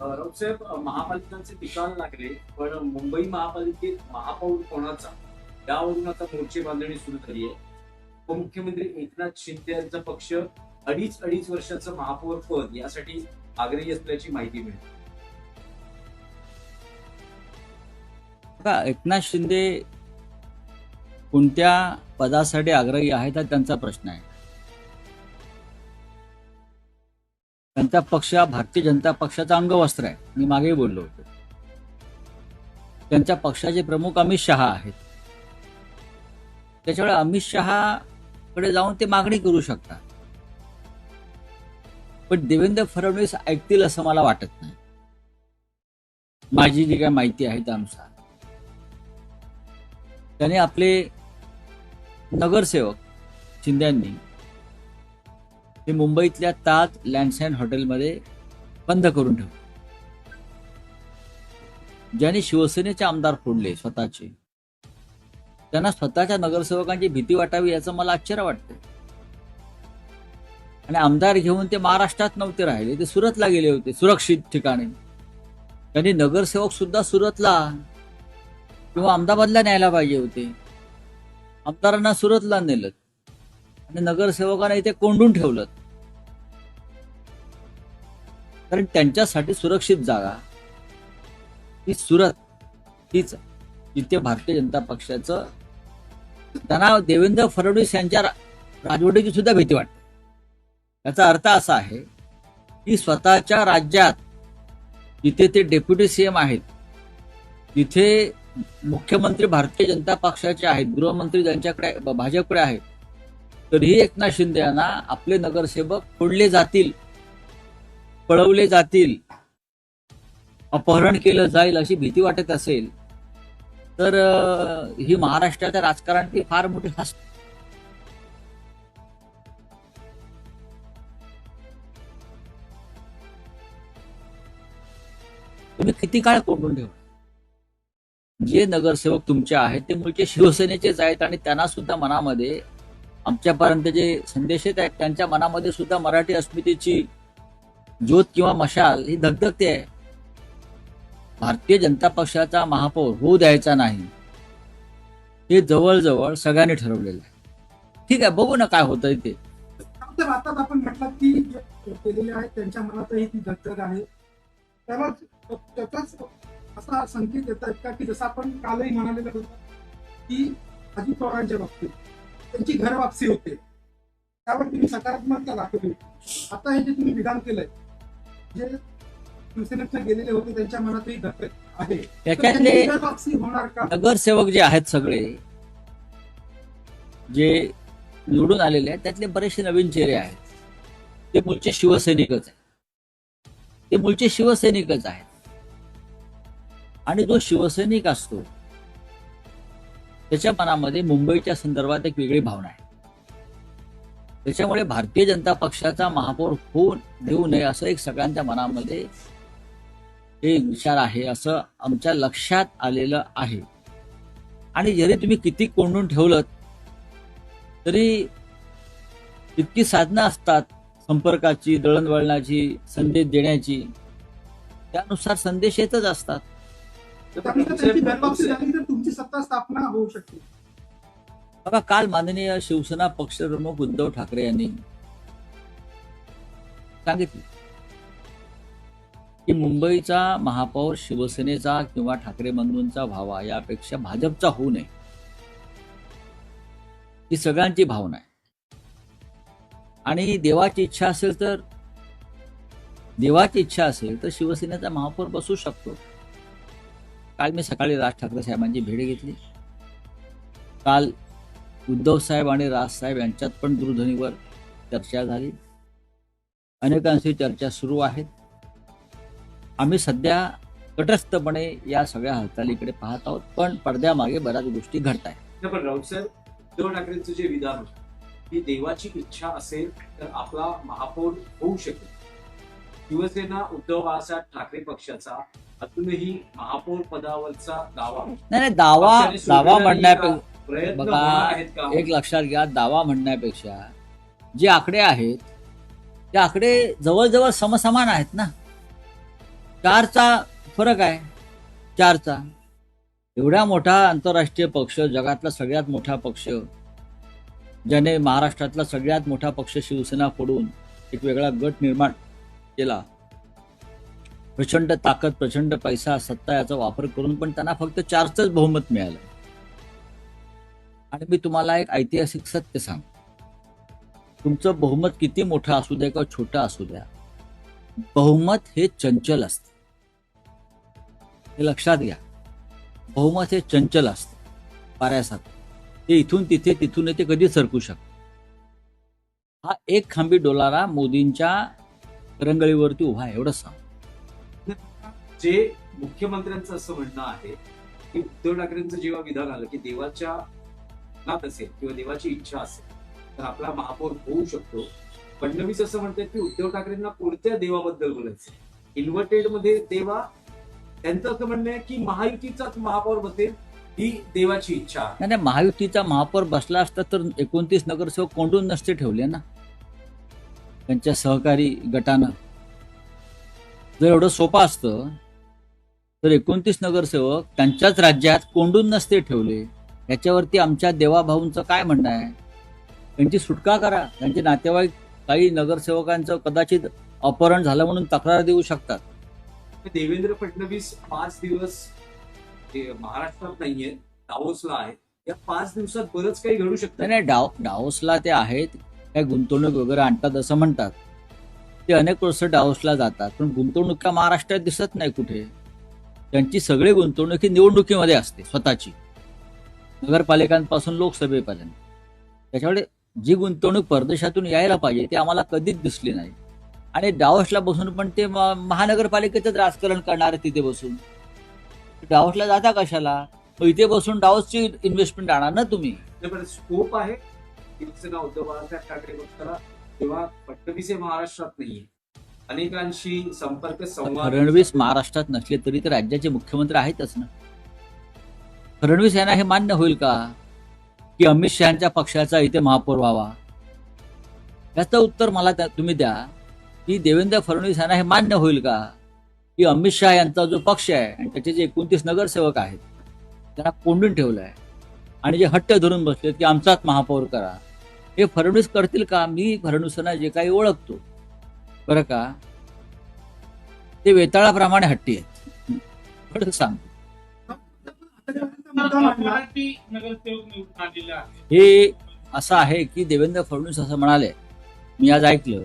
राऊतसाहेब, महापालिकांचे निकाल लागले, पण मुंबई महापालिकेत महापौर कोणाचा यावरून आता मोर्चे बांधणी सुरू झाली आहे. उपमुख्यमंत्री एकनाथ शिंदे यांचा पक्ष अडीच वर्षाचं महापौर पद यासाठी आग्रही असल्याची माहिती मिळते. बघा, एकनाथ शिंदे कोणत्या पदासाठी आग्रही आहेत हा त्यांचा प्रश्न आहे. त्यांचा पक्ष हा भारतीय जनता पक्षाचा अंगवस्त्र आहे. मी मागे बोललो होतो. त्यांच्या पक्षाचे प्रमुख अमित शहा आहेत. त्याच्यामुळे अमित शहाकडे जाऊन ते मागणी करू शकतात. पण देवेंद्र फडणवीस ऐकतील असं मला वाटत नाही. माझी जी काय माहिती आहे त्यानुसार त्याने आपले नगरसेवक शिंद्यांनी ते मुंबईतल्या ताज लँडसाईन हॉटेलमध्ये बंद करून ठेवले. ज्यांनी शिवसेनेचे आमदार फोडले स्वतःचे, त्यांना स्वतःच्या नगरसेवकांची भीती वाटावी याचं मला आश्चर्य वाटतं. आणि आमदार घेऊन ते महाराष्ट्रात नव्हते राहिले, ते सुरतला गेले होते, सुरक्षित ठिकाणी. त्यांनी नगरसेवक सुद्धा सुरतला किंवा अहमदाबादला न्यायला पाहिजे होते. आमदारांना सुरतला नेलं आणि नगरसेवकांना इथे कोंडून ठेवलं. कारण त्यांच्यासाठी सुरक्षित जागा ही सुरत हीच, जिथे भारतीय जनता पक्षाचं त्यांना देवेंद्र फडणवीस यांच्या राजवटीची सुद्धा भीती वाटते. याचा अर्थ असा आहे की स्वतःच्या राज्यात जिथे ते डेप्युटी सीएम आहेत, तिथे मुख्यमंत्री भारतीय जनता पक्षाचे आहेत, गृहमंत्री ज्यांच्याकडे भाजपकडे आहेत, तरीही एकनाथ शिंदे यांना आपले नगरसेवक फोडले जातील, पळवले जातील, अपहरण केलं जाईल अशी भीती वाटत असेल तर ही महाराष्ट्राच्या राजकारणाची फार मोठी हस्त. तुम्ही किती काळ कोंडून ठेवा? जे नगरसेवक तुमचे आहेत ते मूळचे शिवसेनेचेच आहेत आणि त्यांना सुद्धा मनामध्ये आमच्यापर्यंत जे संदेश येत आहेत त्यांच्या मनामध्ये सुद्धा मराठी अस्मितेची ज्योत किंवा मशाल ही धगधगते आहे. भारतीय जनता पक्षाचा महापौर होऊ द्यायचा नाही हे जवळजवळ सगळ्यांनी ठरवलेलं आहे. ठीक आहे, बघू ना काय होतंय ते. तर आता आपण म्हटलं की जे केलेले आहेत त्यांच्या मनातही ती धगधग आहे. त्याचाच असा संकेत येतात का की जसं आपण कालही म्हणालेलं होतं की अजित पवारांच्या बाबतीत त्यांची घर वापसी होते, त्यावर तुम्ही सकारात्मकता दाखवली. आता हे जे तुम्ही विधान केलंय, जे शिवसेनेत गेलेले होते त्यांच्या मनातही धगधग आहे, त्याच्यातले घर वापसी होणार का? नगरसेवक जे आहेत सगळे जे निवडून आलेले आहेत त्यातले बरेचसे नवीन चेहरे आहेत. ते मूळचे शिवसैनिकच आहेत. ते मूळचे शिवसैनिकच आहेत. आणि जो शिवसैनिक असतो त्याच्या मनामध्ये मुंबईच्या संदर्भात एक वेगळी भावना आहे. त्याच्यामुळे भारतीय जनता पक्षाचा महापौर होऊन देऊ नये असं एक सगळ्यांच्या मनामध्ये एक विचार आहे, असं आमच्या लक्षात आलेलं आहे. आणि जरी तुम्ही किती कोंडून ठेवलं तरी इतकी साधनं असतात संपर्काची, दळणवळणाची, संदेश देण्याची, त्यानुसार संदेश येतच असतात. त्यामुळे त्यांची घर वापसी झाली तर तुमची सत्ता स्थापना होऊ शकते. बघा, काल माननीय शिवसेना पक्षप्रमुख उद्धव ठाकरे यांनी सांगितले की मुंबईचा महापौर शिवसेनेचा किंवा ठाकरे बंधूंचा व्हावा यापेक्षा भाजपचा होऊ नये, ही सगळ्यांची भावना आहे. आणि देवाची इच्छा असेल तर शिवसेनेचा महापौर बसू शकतो. काल मी सकाळी राज ठाकरे साहेबांची भेट घेतली. काल उद्धव साहेब आणि राज साहेब यांच्यात पण दूरध्वनीवर चर्चा झाली. अनेकांशी चर्चा सुरू आहेत. आम्ही सध्या तटस्थपणे या सगळ्या हालचालीकडे पाहत आहोत, पण पडद्यामागे बऱ्याच गोष्टी घडत आहेत. पण राऊतसाहेब, उद्धव ठाकरेंचं जे विधान होतं की देवाची इच्छा असेल तर आपला महापौर होऊ शकेल, शिवसेना उद्धव बाळासाहेब ठाकरे पक्षाचा अजूनही महापौर पदावरचा दावा नाही, दावा म्हणण्यापेक्षा प्रयत्न बघा, होणार आहेत का? एक लक्षात घ्या, दावा म्हणण्यापेक्षा जे आकडे आहेत ते आकडे जवळजवळ समसमान आहेत ना. 4चा फरक आहे. 4चा एवढा मोठा आंतरराष्ट्रीय पक्ष, जगातला सगळ्यात मोठा पक्ष, ज्याने महाराष्ट्रातला सगळ्यात मोठा पक्ष शिवसेना फोडून एक वेगळा गट निर्माण केला, प्रचंड ताकद, प्रचंड पैसा, सत्ता याचा वापर करून पण त्यांना फक्त 4च बहुमत मिळालं. आणि मी तुम्हाला एक ऐतिहासिक सत्य सांगतो, तुमचं बहुमत किती मोठं असू द्या किंवा छोटं असू द्या, बहुमत हे चंचल असतं. हे लक्षात घ्या, बहुमत हे चंचल असतं, पाऱ्यासारखं. ते इथून तिथे, तिथून इथे कधी सरकू शकतं. हा एक खांबी डोलारा मोदींच्या करंगळीवरती उभा आहे, एवढं सांग. जे मुख्यमंत्र्यांचं असं म्हणणं आहे की उद्धव ठाकरेंचं जेव्हा विधान आलं की देवाच्या मनात असेल किंवा देवाची इच्छा असेल तर आपला महापौर होऊ शकतो. फडणवीस असं म्हणतात की उद्धव ठाकरेंना कोणत्या देवाबद्दल बोलायचं, इन्व्हर्टेड मध्ये देवा. त्यांचं असं म्हणणं आहे की महायुतीचाच महापौर बसेल ही देवाची इच्छा आहे. नाही, महायुतीचा महापौर बसला असता तर 29 नगरसेवक कोंडून नसते ठेवले ना त्यांच्या सहकारी गटानं. जर एवढं सोपं असतं तर 29 नगरसेवक त्यांच्याच राज्यात कोंडून नसते ठेवले. याच्यावरती आमच्या देवाभाऊंचं काय म्हणणं आहे? त्यांची सुटका करा. त्यांचे नातेवाईक काही नगरसेवकांचं कदाचित अपहरण झालं म्हणून तक्रार देऊ शकतात. देवेंद्र फडणवीस 5 दिवस महाराष्ट्रात नाहीये, दावोसला आहे. या 5 दिवसात बरंच काही घडू शकतं. नाही, डावोसला ते आहेत, काय गुंतवणूक वगैरे आणतात असं म्हणतात. ते अनेक वर्ष डावोसला जातात, पण गुंतवणूक का महाराष्ट्रात दिसत नाही कुठे. त्यांची सगळी गुंतवणूक ही निवडणुकीमध्ये असते, स्वतःची, नगरपालिकांपासून लोकसभेपर्यंत. त्याच्यामुळे जी गुंतवणूक परदेशातून यायला पाहिजे ती आम्हाला कधीच दिसली नाही. आणि डावोसला बसून पण ते महानगरपालिकेचंच राजकारण करणार तिथे बसून. डावोसला जाता कशाला? मग इथे बसून डावोसची इन्व्हेस्टमेंट आणा ना तुम्ही. स्कोप आहे शिवसेना उद्धव बाळासाहेब ठाकरे पक्षाला, तेव्हा फडणवीस हे महाराष्ट्रात नाहीये. अनेकांशी संपर्क संवाद. फडणवीस महाराष्ट्रात नसले तरी तर राज्याचे मुख्यमंत्री आहेतच ना. फडणवीस यांना हे मान्य होईल का की अमित शहाच्या पक्षाचा इथे महापौर व्हावा? याचं उत्तर मला तुम्ही द्या की देवेंद्र फडणवीस यांना हे मान्य होईल का की अमित शहा यांचा जो पक्ष आहे आणि त्याचे जे 29 नगरसेवक आहेत त्यांना कोंडून ठेवलं आहे आणि जे हट्ट धरून बसले की आमचाच महापौर करा, हे फडणवीस करतील का? मी फडणवीसांना जे काही ओळखतो बरं का, ते वेताळाप्रमाणे हट्टी आहेत. थोडं सांग. हे असं आहे की देवेंद्र फडणवीस असं म्हणाले, मी आज ऐकलं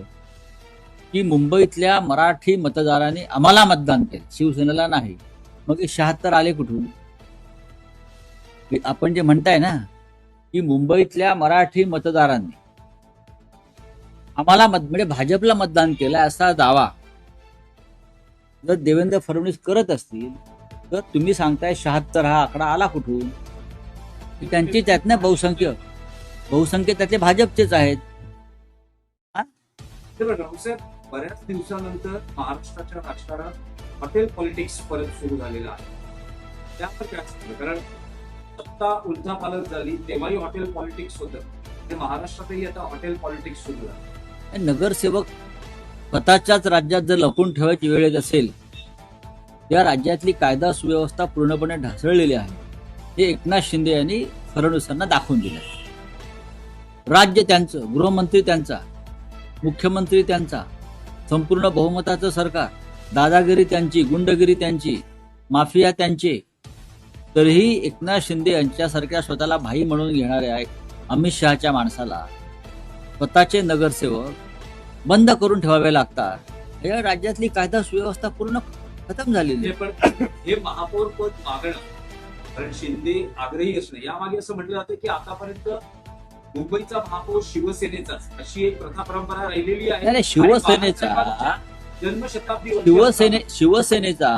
की मुंबईतल्या मराठी मतदारांनी आम्हाला मतदान केलं, शिवसेनेला नाही. मग 76 आले कुठून? आपण जे म्हणताय ना की मुंबईतल्या मराठी मतदारांनी आम्हाला म्हणजे भाजपला मतदान केलं असा दावा जर देवेंद्र फडणवीस करत असतील तर तुम्ही सांगताय 76 हा आकडा आला कुठून? त्यांची त्यातनं बहुसंख्य त्यातले भाजपचेच आहेत. रावसाहेब, बऱ्याच दिवसानंतर महाराष्ट्राच्या राजकारणात हॉटेल पॉलिटिक्स परत सुरू झालेलं आहे. त्यावर काय असतं? कारण सत्ता उलथापालट झाली तेव्हाही हॉटेल पॉलिटिक्स होतं, ते महाराष्ट्रातही आता हॉटेल पॉलिटिक्स सुरू झालं. नगरसेवक स्वतःच्याच राज्यात जर लपून ठेवायची वेळ येत असेल, या राज्यातली कायदा सुव्यवस्था पूर्णपणे ढासळलेली आहे हे एकनाथ शिंदे यांनी फडणवीसांना दाखवून दिलं. राज्य त्यांचं, गृहमंत्री त्यांचा, मुख्यमंत्री त्यांचा, संपूर्ण बहुमताचं सरकार, दादागिरी त्यांची, गुंडगिरी त्यांची, माफिया त्यांचे. तरीही एकनाथ शिंदे यांच्यासारख्या स्वतःला भाई म्हणून घेणाऱ्या अमित शहाच्या माणसाला स्वतःचे नगरसेवक बंद करून ठेवावे लागतात. या राज्यातली कायदा सुव्यवस्था पूर्ण खतम झालेली. पण हे महापौर पद मागणं, कारण शिंदे आग्रही असणं, यामागे असं म्हटलं जातं की आतापर्यंत मुंबईचा महापौर शिवसेनेचाच, अशी एक प्रथा परंपरा राहिलेली आहे. नाही, शिवसेनेचा शिवसेनेचा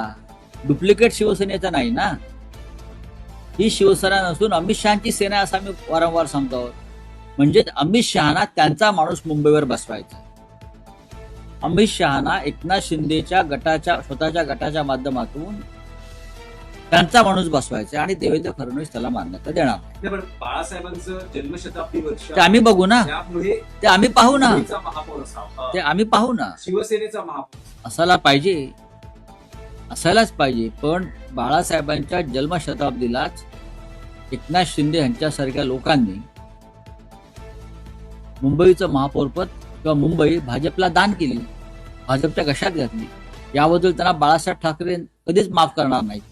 डुप्लिकेट शिवसेनेचा नाही ना. ही शिवसेना नसून अमित शहाची सेना असं आम्ही वारंवार सांगतो. म्हणजे अमित शहाना त्यांचा माणूस मुंबईवर बसवायचा. अमित शहाना एकनाथ शिंदेच्या गटाच्या, स्वतःच्या गटाच्या माध्यमातून त्यांचा माणूस बसवायचा आणि देवेंद्र फडणवीस त्याला मान्यता देणार नाही. बाळासाहेबांचं जन्मशताब्दी वर्ष ते आम्ही बघू ना, त्यामुळे ते आम्ही पाहू ना, महापौर असावा, ते आम्ही पाहू ना. शिवसेनेचा महापौर असायला पाहिजे. असायलाच पाहिजे. पण बाळासाहेबांच्या जन्मशताब्दीलाच एकनाथ शिंदे यांच्यासारख्या लोकांनी मुंबईचं महापौरपद किंवा मुंबई भाजपला दान केली, भाजपच्या घशात घातली. याबद्दल त्यांना बाळासाहेब ठाकरे कधीच माफ करणार नाहीत.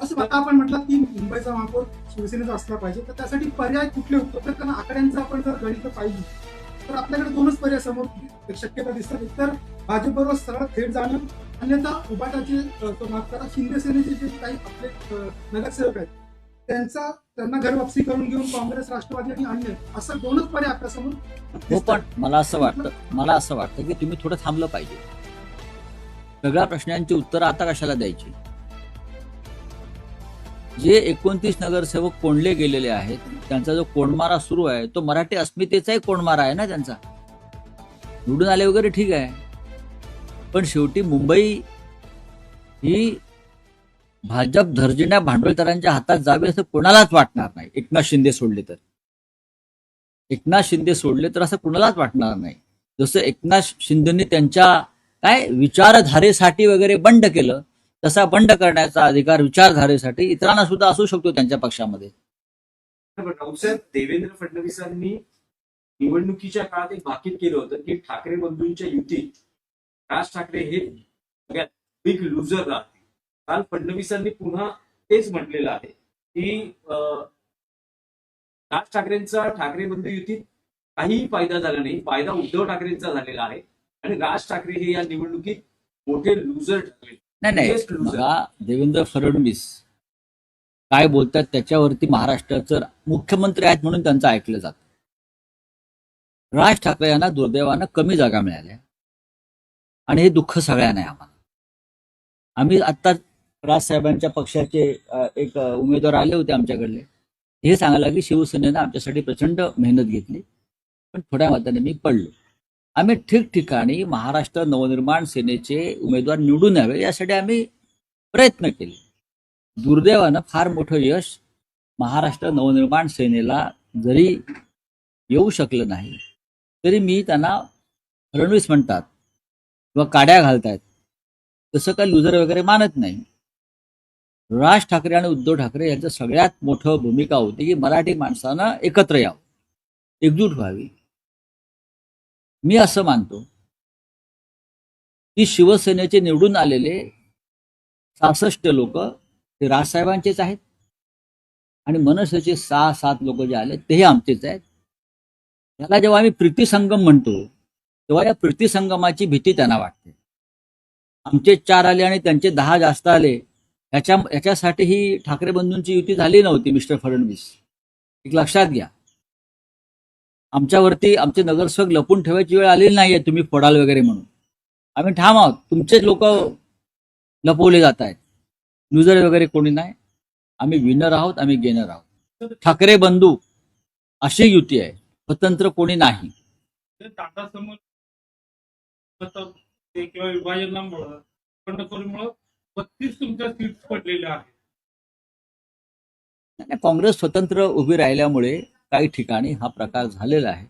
असं आता आपण म्हटलं की मुंबईचा महापौर शिवसेनेचा असला पाहिजे, तर त्यासाठी पर्याय कुठले उपलब्ध? कारण आकड्यांचं आपण जर गणित पाहिली तर आपल्याकडे दोनच पर्याय समोर एक शक्यता दिसतात. एकतर भाजपबरोबर सरळ थेट जाणं, अन्यथा उभाटाचे माफ करा शिंदे सेनेचे जे काही आपले नगरसेवक आहेत त्यांना घर वापसी करून घेऊन काँग्रेस, राष्ट्रवादी आणि अन्य असं दोनच पर्याय आपल्यासमोर हो, दिसतात. पण मला असं वाटतं की तुम्ही थोडं थांबलं पाहिजे. सगळ्या प्रश्नांची उत्तरं आता कशाला द्यायची? जे 29 नगरसेवक कोंडले गेलेले आहेत, त्यांचा जो कोंडमारा सुरू आहे तो मराठी अस्मितेचाही कोंडमारा आहे ना त्यांचा. निवडून आले वगैरे ठीक आहे, पण शेवटी मुंबई ही भाजप धर्जिण्या भांडवलदारांच्या हातात जावी असं कोणालाच वाटणार नाही. एकनाथ शिंदे सोडले तर असं कोणालाच वाटणार नाही. जसं एकनाथ शिंदेनी त्यांच्या विचारधारेसाठी वगैरे बंड केलं, तसा बंड करण्याचा अधिकार विचारधारेसाठी इतरांना सुद्धा असू शकतो त्यांच्या पक्षामध्ये. राऊतसाहेब, देवेंद्र फडणवीसांनी निवडणुकीच्या काळात एक भाकीत केलं होतं की ठाकरे बंधूंच्या युतीत राज ठाकरे हे सगळ्यात बिग लुझर राहतील. काल फडणवीसांनी पुन्हा तेच म्हटलेलं आहे की राज ठाकरेंचा ठाकरे बंधू युतीत काहीही फायदा झाला नाही, फायदा उद्धव ठाकरेंचा झालेला आहे आणि राज ठाकरे हे या निवडणुकीत मोठे लुझर ठरले. नाही, बघा, देवेंद्र फडणवीस काय बोलतात त्याच्यावरती महाराष्ट्राचं मुख्यमंत्री आहेत म्हणून त्यांचं ऐकलं जातं. राज ठाकरे यांना दुर्दैवानं कमी जागा मिळाल्या आणि हे दुःख सगळ्यांना आहे आम्हाला. आम्ही आता राजसाहेबांच्या पक्षाचे एक उमेदवार आले होते आमच्याकडले, हे सांगायला की शिवसेनेनं आमच्यासाठी प्रचंड मेहनत घेतली, पण थोड्या मताने मी पडलो. आम्ही ठिकठिकाणी महाराष्ट्र नवनिर्माण सेनेचे उमेदवार निवडून यावे यासाठी आम्ही प्रयत्न केले. दुर्दैवानं फार मोठं यश महाराष्ट्र नवनिर्माण सेनेला जरी येऊ शकलं नाही, तरी मी त्यांना फडणवीस म्हणतात किंवा काड्या घालतायत तसं काही लुजर वगैरे मानत नाही. राज ठाकरे आणि उद्धव ठाकरे यांचं सगळ्यात मोठं भूमिका होती की मराठी माणसानं एकत्र यावं, एकजूट व्हावी. मी असं मानतो की शिवसेनेचे निवडून आलेले 66 लोक ते राजसाहेबांचेच आहेत आणि मनसेचे 6-7 लोक जे आले तेही आमचेच आहेत. याला जेव्हा आम्ही प्रीतिसंगम म्हणतो तेव्हा या प्रीतिसंगमाची भीती त्यांना वाटते. आमचे 4 आले आणि त्यांचे 10 जास्त आले याच्यासाठी ही ठाकरे बंधूंची युती झाली नव्हती. मिस्टर फडणवीस, एक लक्षात घ्या, आमच्यावरती आमचे नगरसेवक लपून ठेवायची वेळ आलेली नाहीये तुम्ही फोडाल वगैरे म्हणून. आम्ही ठाम आहोत, तुमचेच लोक लपवले जात आहेत, लुजर वगैरे कोणी नाही. आम्ही विनर आहोत, आम्ही गेनर आहोत. ठाकरे बंधू अशी युती आहे, स्वतंत्र कोणी नाही. टाटा समोर किंवा विभाजनामुळं बंडखोरीमुळं 32 तुमच्या सीट पडलेल्या आहेत. काँग्रेस स्वतंत्र उभी राहिल्यामुळे काही ठिकाणी हा प्रकार झालेला आहे.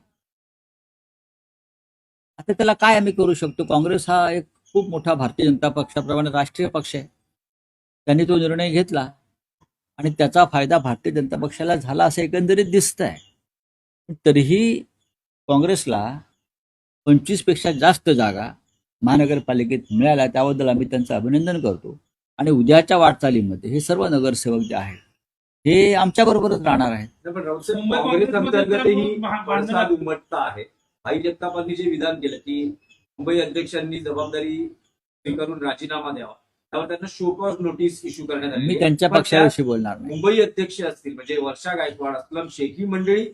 आता त्याला काय आम्ही करू शकतो? काँग्रेस हा एक खूप मोठा भारतीय जनता पक्षाप्रमाणे राष्ट्रीय पक्ष आहे. त्यांनी तो निर्णय घेतला आणि त्याचा फायदा भारतीय जनता पक्षाला झाला असं एकंदरीत दिसतंय. तरीही काँग्रेसला 25 पेक्षा जास्त जागा महानगरपालिकेत मिळाल्या, त्याबद्दल आम्ही त्यांचं अभिनंदन करतो. आणि उद्याच्या वाटचालीमध्ये हे सर्व नगरसेवक जे आहेत हे आमच्या बरोबरच राहणार आहेत. पण राऊतसाहेब, काँग्रेस अंतर्गतही पडसाद उमटता आहे. भाई जगतापांनी जे विधान केलं की मुंबई अध्यक्षांनी जबाबदारी स्वीकारून राजीनामा द्यावा, त्यावर त्यांना शो कॉज नोटीस इश्यू करण्यात आली. मी त्यांच्या पक्षाविषयी बोलणार नाही. मुंबई अध्यक्ष असतील म्हणजे वर्षा गायकवाड, अस्लम शेख ही मंडळी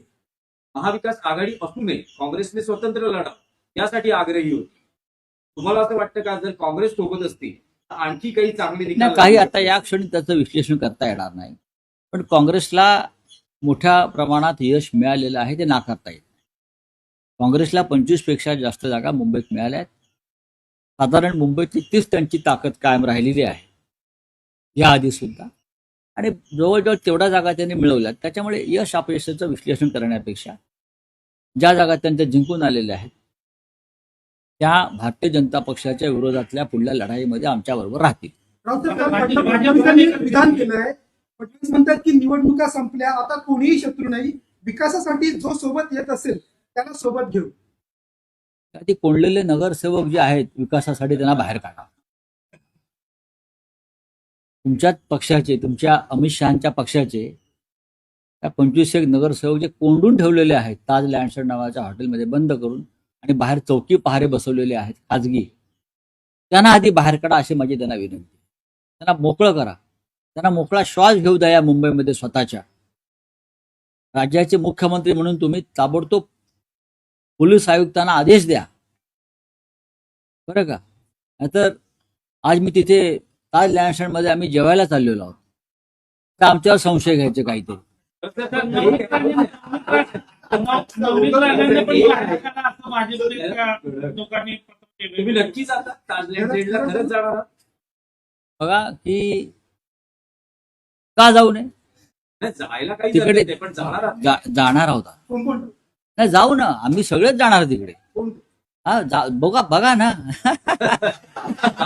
महाविकास आघाडी असू नये, काँग्रेसने स्वतंत्र लढा यासाठी आग्रही होती. तुम्हाला असं वाटतं का जर काँग्रेस सोबत असतील तर आणखी काही चांगले निकाल? काही आता या क्षणी त्याचं विश्लेषण करता येणार नाही, पण काँग्रेसला मोठ्या प्रमाणात यश मिळालेलं आहे, ते नाकारता येत. काँग्रेसला 25 पेक्षा जास्त जागा मुंबईत मिळाल्या आहेत. साधारण मुंबईतली 30 त्यांची ताकद कायम राहिलेली आहे याआधी सुद्धा, आणि जवळजवळ तेवढ्या जागा त्यांनी मिळवल्यात. त्याच्यामुळे यश अपयशाचं विश्लेषण करण्यापेक्षा ज्या जागा त्यांच्या जिंकून आलेल्या आहेत त्या भारतीय जनता पक्षाच्या विरोधातल्या पुढल्या लढाईमध्ये आमच्याबरोबर राहतील. राऊतसाहेब, काल फडणवीसांनी विधान केलंय. फडणवीस म्हणतात की निवडणुका संपल्या, आता कोणीही शत्रू नाही, विकासासाठी जो सोबत येत असेल त्याला सोबत घेऊ. ते कोंडलेले नगरसेवक जे आहेत विकासासाठी त्यांना बाहेर काढा. तुमच्याच पक्षाचे, तुमच्या अमित शहाच्या पक्षाचे त्या 25 नगरसेवक जे कोंडून ठेवलेले आहेत ताज लँडसर नावाच्या हॉटेलमध्ये बंद करून आणि बाहेर चौकी पहारे बसवलेले आहेत खाजगी, त्यांना आधी बाहेर काढा अशी माझी त्यांना विनंती. त्यांना मोकळं करा, त्यांना मोकळा श्वास घेऊ द्या या मुंबईमध्ये स्वतःच्या. राज्याचे मुख्यमंत्री म्हणून तुम्ही ताबडतोब पोलीस आयुक्तांना आदेश द्या, बरं का. नाहीतर आज मी तिथे ताज लँडसरमध्ये आम्ही जेवायला चाललेलो आहोत, तर आमच्यावर संशय घ्यायचे काहीतरी. तुम्ही नक्की जातात ताजलँडला, खरंच जाणार आहात? बघा की का जाऊ नये, नाही, जायला काही तिकडे हरकत नाही, पण जाणार आहात? जाणार आहोत. कोण कोण नाही, जाऊ ना, आम्ही सगळेच जाणार तिकडे. कोण हा बघा बघा ना.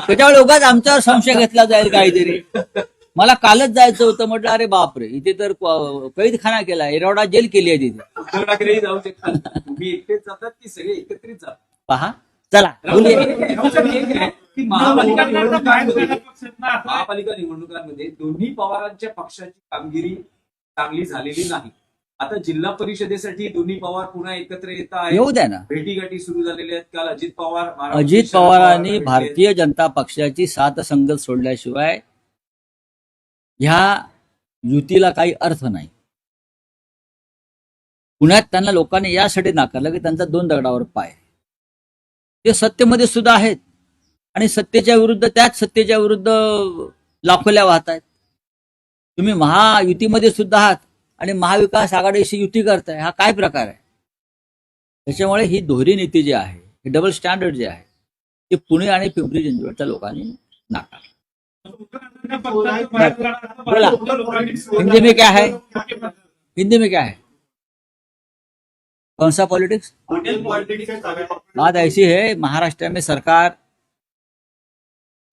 त्याच्यामुळे उगाच आमच्यावर संशय घेतला जाईल काहीतरी. मला कालच जायचं होतं, म्हटलं अरे बापरे, इथे तर कैदखाना केला, एरवडा जेल केली आहे तिथे. उद्धव ठाकरेही जाऊ शकतात. तुम्ही एकटेच जातात की सगळे एकत्रित जातात? पहा, चला बोलूया. एक आहे की महापालिका निवडणुकांमध्ये दोन्ही पवारांच्या पक्षाची कामगिरी चांगली झालेली नाही. आता जिल्हा परिषदेसाठी दोन्ही पवार पुन्हा एकत्र येत आहेत. येऊ द्या ना. भेटीगाठी सुरू झालेल्या आहेत. काल अजित अजित पवारांनी भारतीय जनता पक्षाची साथ संगत सोडल्याशिवाय ह्या युतीला काही अर्थ नाही. पुण्यात त्यांना लोकांनी यासाठी नाकारलं की त्यांचा 2 दगडावर पाय. ते सत्तेमध्ये सुद्धा आहेत आणि सत्तेच्या विरुद्ध, त्याच सत्तेच्या विरुद्ध लाखोल्या वाहत आहेत. तुम्ही महायुतीमध्ये सुद्धा आहात आणि महाविकास आघाडीशी युती करताय, हा काय प्रकार आहे? त्याच्यामुळे ही दोहरी नीती जी आहे, हे डबल स्टँडर्ड जे आहे, ते पुणे आणि पिंपरी चिंचवडच्या लोकांनी नाकारलं. बोला, हिंदी में क्या है, हिंदी में क्या है, कौन सा पॉलिटिक्स? बात ऐसी है, महाराष्ट्र में सरकार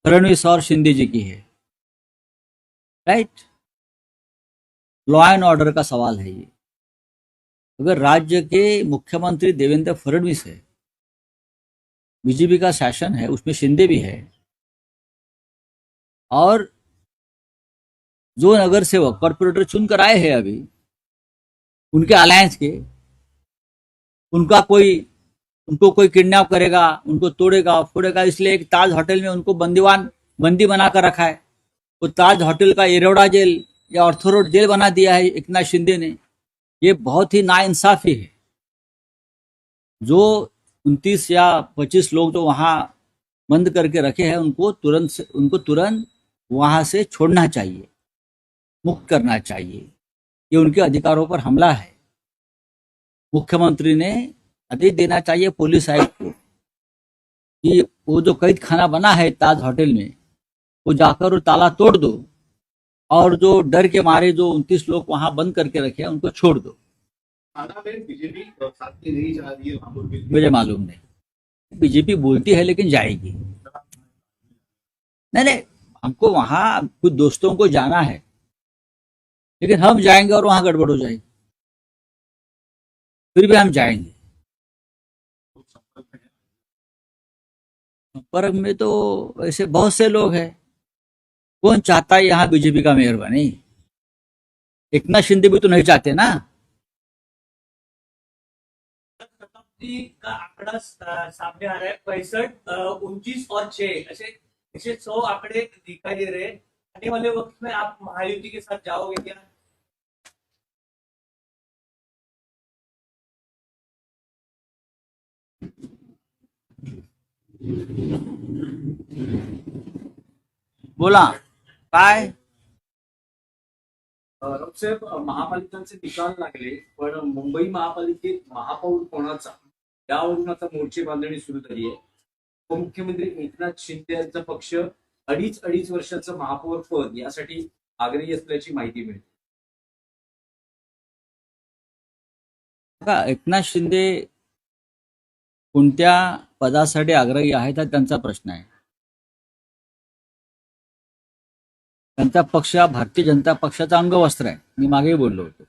फडणवीस और शिंदे जी की है, राइट. लॉ एंड ऑर्डर का सवाल है ये. अगर राज्य के मुख्यमंत्री देवेंद्र फडणवीस है, बीजेपी का शासन है, उसमें शिंदे भी है, और जो नगर सेवक कॉर्पोरेटर चुनकर आए हैं अभी उनके अलायंस के, उनको कोई किडनैप करेगा, उनको तोड़ेगा फोड़ेगा, इसलिए एक ताज होटल में उनको बंदी बनाकर रखा है. वो ताज होटल का एरोडा जेल या ऑर्थोरोड जेल बना दिया है एकनाथ शिंदे ने. ये बहुत ही नाइंसाफी है. जो 29 या 25 लोग जो वहां बंद करके रखे हैं उनको तुरंत वहां से छोड़ना चाहिए, मुक्त करना चाहिए. ये उनके अधिकारों पर हमला है. मुख्यमंत्री ने आदेश देना चाहिए पुलिस आयुक्त को कि वो जो कैद खाना बना है ताज होटल में, वो जाकर ताला तोड़ दो और जो डर के मारे जो 29 लोग वहां बंद करके रखे हैं उनको छोड़ दो. बीजेपी साथ में नहीं जा रही है, मुझे मालूम नहीं, बीजेपी बोलती है लेकिन जाएगी नहीं. हमको वहां कुछ दोस्तों को जाना है, लेकिन हम जाएंगे और वहां गड़बड़ हो जाएगी, फिर भी हम जाएंगे. संपर्क में तो ऐसे बहुत से लोग हैं. कौन चाहता है यहाँ बीजेपी का मेयर बने? एकनाथ शिंदे भी तो नहीं चाहते ना. का आंकड़ा सामने आ रहा है, 65, 29 और 6 ऐसे 100 आंकड़े दिखाई दे रहे हैं. आने वाले वक्त में आप महायुति के साथ जाओगे क्या? बोला काय? साहेब, महापालिकांचे निकाल लागले, पण मुंबई महापालिकेत महापौर कोणाचा यावरून आता मोर्चे बांधणी सुरू झाली आहे. उपमुख्यमंत्री एकनाथ शिंदे यांचा पक्ष अडीच वर्षाचं महापौर पद यासाठी आग्रही असल्याची माहिती मिळते. बघा, एकनाथ शिंदे कोणत्या पदासाठी आग्रही आहेत हा त्यांचा प्रश्न आहे. त्यांचा पक्ष हा भारतीय जनता पक्षाचा अंगवस्त्र आहे. मी मागे बोललो होतो.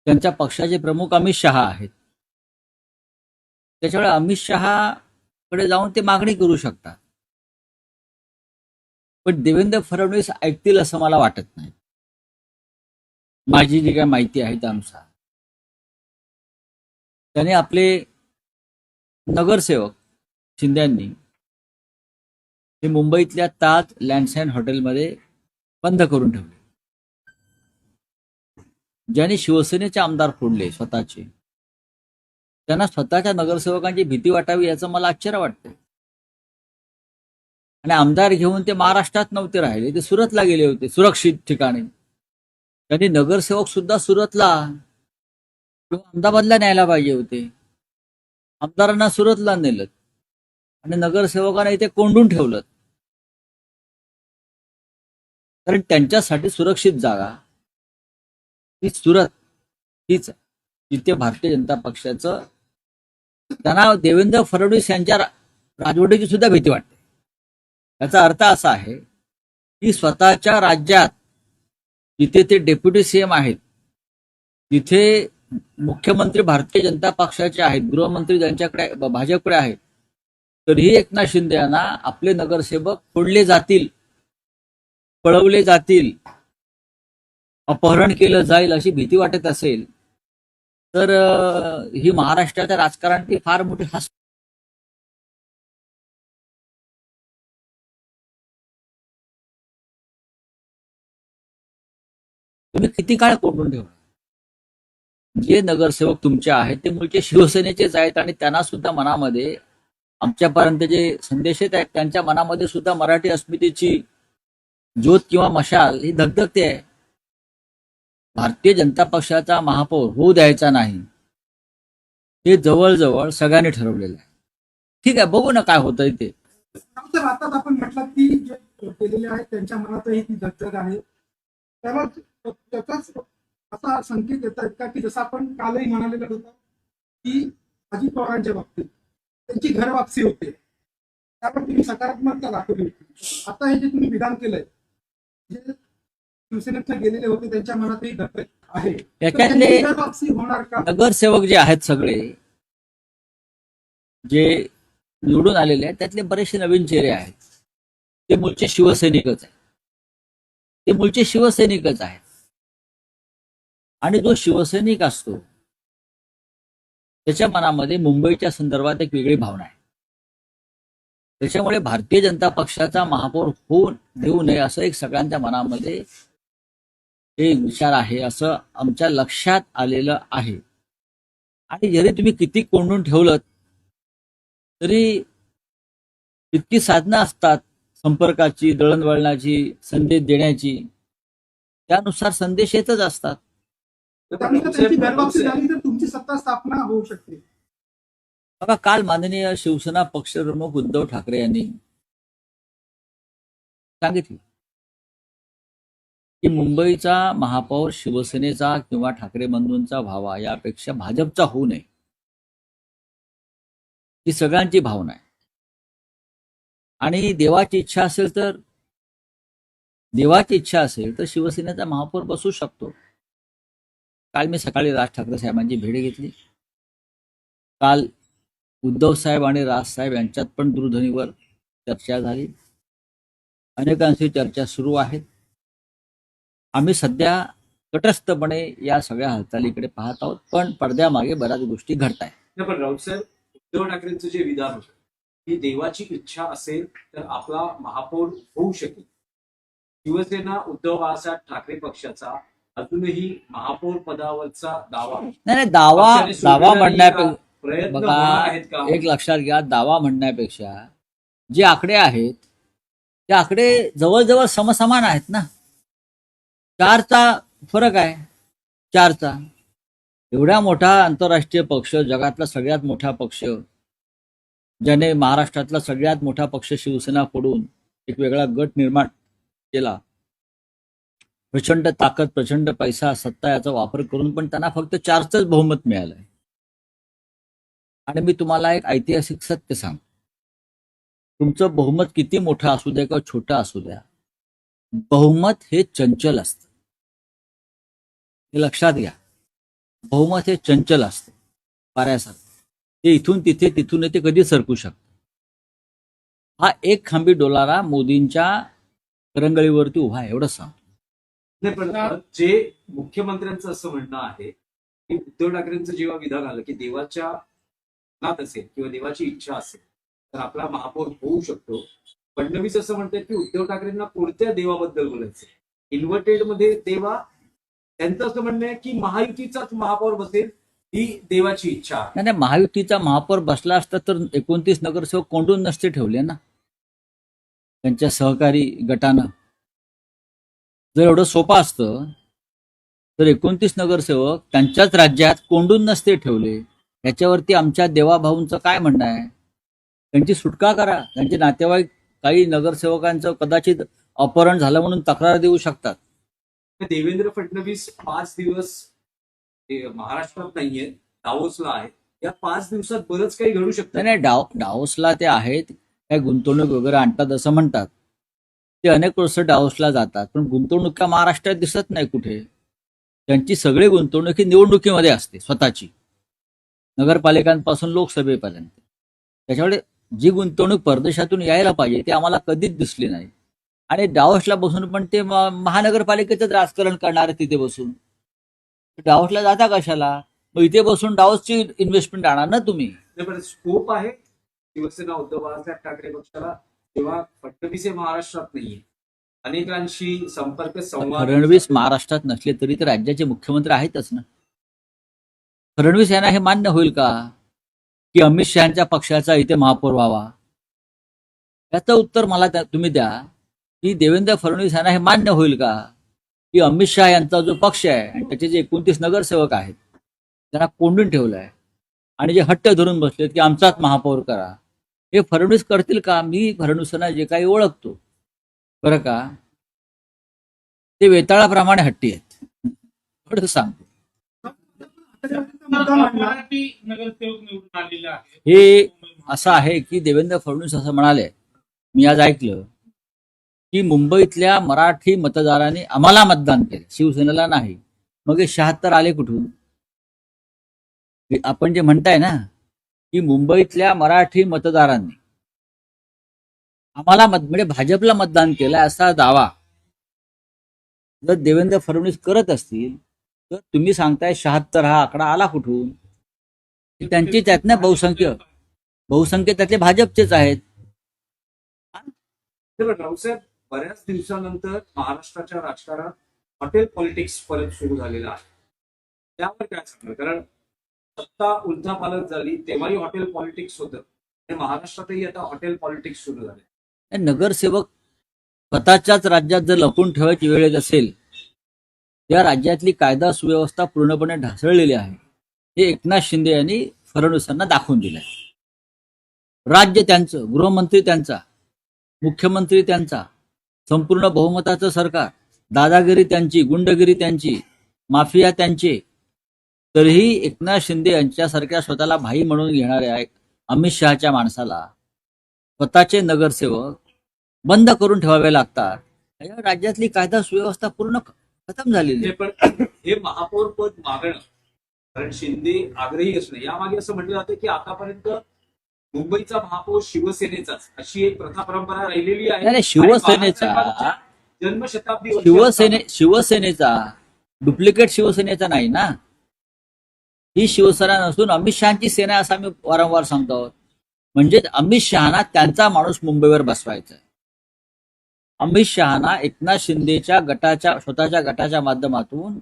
त्यांच्या पक्षाचे प्रमुख अमित शहा आहेत. त्याच्यामुळे अमित शहाकडे जाऊन ते मागणी करू शकतात. पण देवेंद्र फडणवीस ऐकतील असं मला वाटत नाही. माझी जी काय माहिती आहे त्यानुसार त्याने आपले नगरसेवक शिंद्यांनी ते मुंबईतल्या ताज लँडसाईन हॉटेलमध्ये बंद करून ठेवले. ज्यांनी शिवसेनेचे आमदार फोडले स्वतःचे, त्यांना स्वतःच्या नगरसेवकांची भीती वाटावी याचं मला आश्चर्य वाटतं. आणि आमदार घेऊन ते महाराष्ट्रात नव्हते राहिले, ते सुरतला गेले होते सुरक्षित ठिकाणी. त्यांनी नगरसेवक सुद्धा सुरतला किंवा अहमदाबादला न्यायला पाहिजे होते. आमदारांना सुरतला नेलं आणि नगरसेवकांना इथे कोंडून ठेवलं. कारण त्यांच्यासाठी सुरक्षित जागा ही सुरत हीच आहे, जिथे भारतीय जनता पक्षाचं त्यांना देवेंद्र फडणवीस यांच्या राजवटीची सुद्धा भीती वाटते. याचा अर्थ असा आहे की स्वतःच्या राज्यात जिथे ते डेप्युटी सीएम आहेत, तिथे मुख्यमंत्री भारतीय जनता पक्षाचे आहेत, गृहमंत्री ज्यांच्याकडे भाजपकडे आहेत, तरीही एकनाथ शिंदे यांना आपले नगरसेवक फोडले जातील, पळवले जातील, अपहरण केलं जाईल अशी भीती वाटत असेल तर ही महाराष्ट्राच्या राजकारणाची फार मोठी हास. तुम्ही किती काळ कोंडून ठेवला? जे नगरसेवक तुमचे आहेत ते मूळचे शिवसेनेचेच आहेत आणि त्यांना सुद्धा मनामध्ये आमच्यापर्यंत जे संदेश येत आहेत त्यांच्या मनामध्ये सुद्धा मराठी अस्मितेची ज्योत किंवा मशाल ही धगधगते आहे. भारतीय जनता पक्षाचा महापौर होऊ द्यायचा नाही हे जवळजवळ सगळ्यांनी ठरवलेलं आहे. ठीक आहे, बघू ना काय होतंय ते. तर आता आपण म्हटलं की जे केलेले आहेत त्यांच्या मनातही ती धगधग आहे. त्याचाच असा संकेत येत आहेत का की जसं आपण कालही म्हणालेलं होतं की अजित पवारांच्या बाबतीत त्यांची घर वापसी होते, त्यावर तुम्ही सकारात्मकता दाखवली होती. आता हे जे तुम्ही विधान केलंय, जे शिवसेनेत गेलेले होते त्यांच्या मनातही धगधग आहे, याच्यातले घर वापसी होणार का? नगरसेवक जे आहेत सगळे जे निवडून आलेले आहेत त्यातले बरेचसे नवीन चेहरे आहेत. ते मूळचे शिवसैनिकच आहेत. ते मूळचे शिवसैनिकच आहेत. आणि जो शिवसैनिक असतो त्याच्या मनामध्ये मुंबईच्या संदर्भात एक वेगळी भावना आहे. त्याच्यामुळे भारतीय जनता पक्षाचा महापौर होऊ देऊ नये असं एक सगळ्यांच्या मनामध्ये एक विचार आहे, असं आमच्या लक्षात आलेलं आहे. आणि जरी तुम्ही किती कोंडून ठेवलं तरी इतकी साधनं असतात संपर्काची, दळणवळणाची, संदेश देण्याची, त्यानुसार संदेश येतच असतात. त्यानुसार त्यांची घर वापसी झाली तर तुमची सत्ता स्थापना होऊ शकते. बघा, काल माननीय शिवसेना पक्षप्रमुख उद्धव ठाकरे यांनी सांगितलं की मुंबईचा महापौर शिवसेनेचा किंवा ठाकरे बंधूंचा व्हावा यापेक्षा भाजपचा होऊ नये, ही सगळ्यांची भावना आहे. आणि देवाची इच्छा असेल तर शिवसेनेचा महापौर बसू शकतो. काल मी सकाळी राज ठाकरे साहेबांची भेट घेतली. काल उद्धव साहेब आणि राज साहेब यांच्यात पण दूरध्वनीवर चर्चा झाली. अनेकांशी चर्चा सुरू आहेत. आम्ही सध्या तटस्थपणे या सगळ्या हालचालीकडे पाहत आहोत, पण पडद्यामागे बऱ्याच गोष्टी घडत आहेत. पण राऊत साहेब, उद्धव ठाकरेंचं जे विधान होतं की देवाची इच्छा असेल तर आपला महापौर होऊ शकेल, शिवसेना उद्धव बाळासाहेब ठाकरे पक्षाचा अजूनही महापौर पदावरचा दावा नाही, दावा म्हणण्यापेक्षा प्रयत्न बघा, आहेत का? एक लक्षात घ्या, दावा म्हणण्यापेक्षा जे आकडे आहेत ते आकडे जवळजवळ समसमान आहेत ना. 4चा फरक आहे. 4चा एवढा मोठा आंतरराष्ट्रीय पक्ष, जगातला सगळ्यात मोठा पक्ष, ज्याने महाराष्ट्रातला सगळ्यात मोठा पक्ष शिवसेना फोडून एक वेगळा गट निर्माण केला, प्रचंड ताकद, प्रचंड पैसा, सत्ता याचा वापर करून पण त्यांना फक्त 4चंच बहुमत मिळालंय. आणि मी तुम्हाला एक ऐतिहासिक सत्य सांगतो, तुमचं बहुमत किती मोठं असू द्या किंवा छोटं असू द्या, बहुमत हे चंचल असतं, हे लक्षात घ्या. बहुमत हे चंचल असतं वाऱ्यासारखं. ते इथून तिथे तिथून ते कधी सरकू शकतं. हा एक खांबी डोलारा मोदींच्या करंगळीवरती उभा आहे, एवढंच सांगतो. नाही, पण जे मुख्यमंत्र्यांचं असं म्हणणं आहे की उद्धव ठाकरेंचं जेव्हा विधान आलं की देवाच्या नात असेल किंवा देवाची इच्छा असेल तर आपला महापौर होऊ शकतो. फडणवीस असं म्हणतात की उद्धव ठाकरेंना कोणत्या देवाबद्दल बोलायचं, इन्व्हर्टेड मध्ये देवा. त्यांचं असं म्हणणं आहे की महायुतीचाच महापौर बसेल ही देवाची इच्छा आहे. नाही, महायुतीचा महापौर बसला असता तर 29 नगरसेवक कोंडून नसते ठेवले ना त्यांच्या सहकारी गटानं. जर एवढं सोपं असतं तर 29 नगरसेवक त्यांच्याच राज्यात कोंडून नसते ठेवले. याच्यावरती आमच्या देवाभाऊंचं काय म्हणणं आहे? त्यांची सुटका करा. त्यांचे नातेवाईक काही नगरसेवकांचं कदाचित अपहरण झालं म्हणून तक्रार देऊ शकतात. देवेंद्र फडणवीस 5 दिवस महाराष्ट्रात नाहीये, दावोसला आहे. या 5 दिवसात बरंच काही घडू शकतं. नाही, डावोसला ते आहेत, काय गुंतवणूक वगैरे आणतात असं म्हणतात. ते अनेक वर्ष डावोसला जातात, पण गुंतवणूक का महाराष्ट्रात दिसत नाही कुठे. त्यांची सगळी गुंतवणूक ही निवडणुकीमध्ये असते, स्वतःची, नगरपालिकांपासून लोकसभेपर्यंत. त्याच्यामुळे जी गुंतवणूक परदेशातून यायला पाहिजे ती आम्हाला कधीच दिसली नाही. आणि डावोसला बसून पण ते महानगरपालिकेचं राजकारण करणार तिथे बसून. डावोसला जाता कशाला? मग इथे बसून डावोसची इन्व्हेस्टमेंट आणा ना तुम्ही. पण स्कोप आहे शिवसेना उद्धव बाळासाहेब ठाकरे पक्षाला, तेव्हा फडणवीस हे महाराष्ट्रात नाहीये. अनेकांशी संपर्क संवाद. फडणवीस महाराष्ट्रात नसले तरी ते राज्याचे मुख्यमंत्री आहेतच ना. फडणवीस यांना हे मान्य होईल का की अमित शहाच्या पक्षाचा इथे महापौर व्हावा? याचं उत्तर मला तुम्ही द्या की देवेंद्र फडणवीस यांना हे मान्य होईल का की अमित शहा यांचा जो पक्ष आहे आणि त्याचे जे 29 नगरसेवक आहेत त्यांना कोंडून ठेवलं आहे आणि जे हट्ट धरून बसलेत की आमचाच महापौर करा, हे फडणवीस करतील का? मी फडणवीसांना जे काही ओळखतो बरं का, ते वेताळाप्रमाणे हट्टी आहेत, एवढं सांगतो. मुद्दा मांडला. मराठी नगरसेवक निवडून आलेले आहेत. हे असं आहे की देवेंद्र फडणवीस असं म्हणाले, मी आज ऐकलं की मुंबईतल्या मराठी मतदारांनी आम्हाला मतदान केलं, शिवसेनेला नाही. मग हे 76 आले कुठून? आपण जे म्हणताय ना की मुंबईतल्या मराठी मतदारांनी आम्हाला म्हणजे भाजपला मतदान केलं असा दावा जर देवेंद्र फडणवीस करत असतील तर तुम्ही सांगताय 76 हा आकडा आला कुठून? त्यांचीच आहेत ना बहुसंख्य त्यातले भाजपचेच आहेत. रावसाहेब, बऱ्याच दिवसानंतर महाराष्ट्राच्या राजकारणात हॉटेल पॉलिटिक्स परत सुरू झालेलं आहे. त्यावर काय सांगणार? कारण सत्ता उलथापालट झाली तेव्हाही हॉटेल पॉलिटिक्स होतं आणि महाराष्ट्रातही आता हॉटेल पॉलिटिक्स सुरू झाले. नगरसेवक स्वतःच्याच राज्यात जर लपून ठेवायची वेळ येत असेल, या राज्यातली कायदा सुव्यवस्था पूर्णपणे ढासळलेली आहे हे एकनाथ शिंदे यांनी फडणवीसांना दाखवून दिलंय. राज्य त्यांचं, गृहमंत्री त्यांचा, मुख्यमंत्री त्यांचा, संपूर्ण बहुमताचं सरकार, दादागिरी त्यांची, गुंडगिरी त्यांची, माफिया त्यांचे. तरीही एकनाथ शिंदे यांच्यासारख्या स्वतःला भाई म्हणून घेणाऱ्या अमित शहाच्या माणसाला स्वतःचे नगरसेवक बंद करून ठेवावे लागतात. या राज्यातली कायदा सुव्यवस्था पूर्ण खतम झालेली. पण हे महापौर पद मागणं, कारण शिंदे आग्रही असणं, यामागे असं म्हटलं जातं की आतापर्यंत मुंबईचा महापौर शिवसेनेचाच, अशी एक प्रथा परंपरा राहिलेली आहे. नाही, शिवसेनेचा शिवसेनेचा डुप्लिकेट शिवसेनेचा नाही ना. ही शिवसेना नसून अमित शहाची सेना असं आम्ही वारंवार सांगतो. म्हणजे अमित शहाना त्यांचा माणूस मुंबईवर बसवायचा आहे. अमित शहाना एकनाथ शिंदेच्या गटाच्या, स्वतःच्या गटाच्या माध्यमातून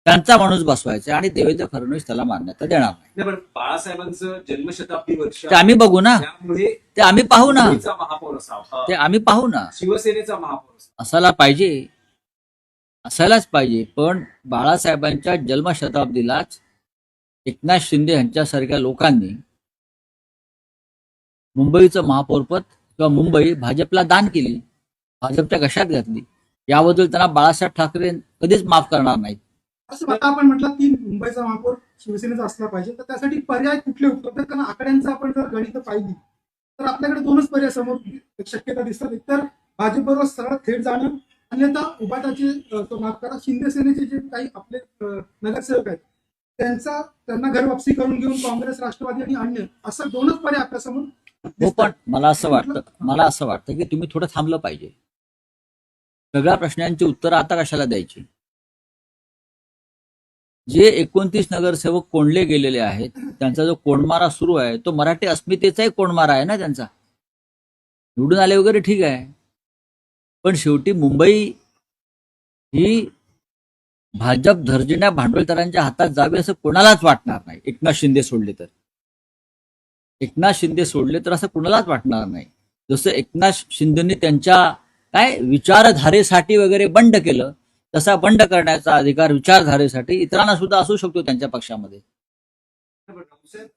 त्यांचा माणूस बसवायचा आणि देवेंद्र फडणवीस त्याला मान्यता देणार नाही. पण बाळासाहेबांचं जन्मशताब्दी वर्ष ते आम्ही बघू ना, त्यामुळे ते आम्ही पाहू ना, मुंबईचा महापौर असावा, ते आम्ही पाहू ना. शिवसेनेचा महापौर असायला पाहिजे, असायलाच पाहिजे. पण बाळासाहेबांच्या जन्मशताब्दीलाच एकनाथ शिंदे यांच्यासारख्या लोकांनी मुंबईचं महापौरपद किंवा मुंबई भाजपला दान केली, भाजपच्या घशात घातली. याबद्दल त्यांना बाळासाहेब ठाकरे कधीच माफ करणार नाहीत. असं आता आपण म्हटलं की मुंबईचा महापौर शिवसेनेचा असला पाहिजे, तर त्यासाठी पर्याय कुठले उपलब्ध आहेत? कारण आकड्यांचं आपण जर गणित पाहिली तर आपल्याकडे दोनच पर्याय समोर शक्यता दिसतात. एकतर भाजपबरोबर सरळ थेट जाणं, अन्यथा उबाटाचे तो माफ करा शिंदे सेनेचे जे काही आपले नगरसेवक आहेत त्यांना घर वापसी करून घेऊन काँग्रेस, राष्ट्रवादी आणि अन्य असं दोनच पर्याय आपल्यासमोर हो, दिसतात. पण मला असं वाटतं की तुम्ही थोडं थांबलं पाहिजे. सगळ्या प्रश्नांची उत्तरं आता कशाला द्यायची? जे 29 नगरसेवक कोंडले गेलेले आहेत त्यांचा जो कोंडमारा सुरू आहे तो मराठी अस्मितेचाही कोंडमारा आहे ना त्यांचा. निवडून आले वगैरे ठीक आहे, पण शेवटी मुंबई ही भाजप धर्जिण्या भांडवलदारांच्या हातात जावी असं कोणालाच वाटणार नाही. एकनाथ शिंदे सोडले तर असं कोणालाच वाटणार नाही. जसं एकनाथ शिंदेनी त्यांच्या विचारधारेसाठी वगैरे बंड केलं, तसा बंड करण्याचा अधिकार विचारधारेसाठी इतरांना सुद्धा असू शकतो त्यांच्या पक्षामध्ये. रावसाहेब,